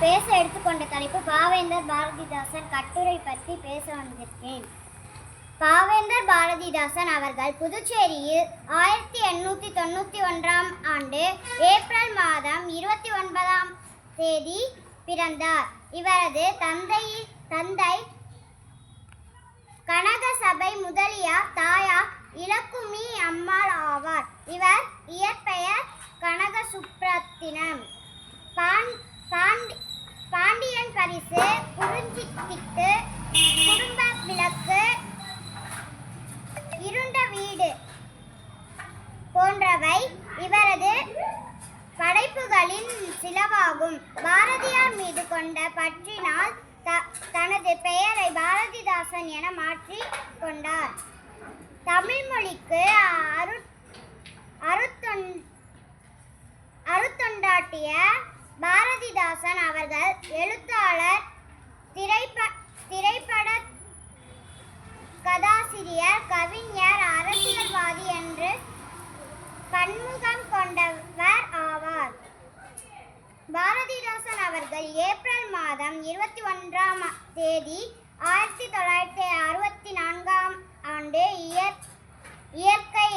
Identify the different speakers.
Speaker 1: பேச எடுத்துக்கொண்ட தலைப்பு பாவேந்தர் பாரதிதாசன் கட்டுரை பற்றி பேச வந்திருக்கேன். பாவேந்தர் பாரதிதாசன் அவர்கள் புதுச்சேரியில் 1891ஆம் ஆண்டு ஏப்ரல் மாதம் 29ஆம் தேதி பிறந்தார். இவரது தந்தை கனகசபை முதலியார், தாயார் இலக்குமி அம்மாள் ஆவார். இவர் இயற்பெயர் கனகசுப்ரத்தினம். பாண்டியன் பரிசு, குறிஞ்சித்திட்டு, குடும்ப விளக்கு, இருண்ட வீடு போன்றவை இவரது படைப்புகளின் சிலவாகும். பாரதியார் மீது கொண்ட பற்றினால் தனது பெயரை பாரதிதாசன் என மாற்றிக் கொண்டார். தமிழ் மொழிக்கு அருத்தொண்டாட்டிய பாரதிதாசன் அவர்கள் எழுத்தாளர், திரைப்பட கதாசிரியர், கவிஞர், அரசியல்வாதி என்று பன்முகம் கொண்டவர் ஆவார். பாரதிதாசன் அவர்கள் ஏப்ரல் மாதம் 21ஆம் தேதி 1964ஆம் ஆண்டு இயற்கை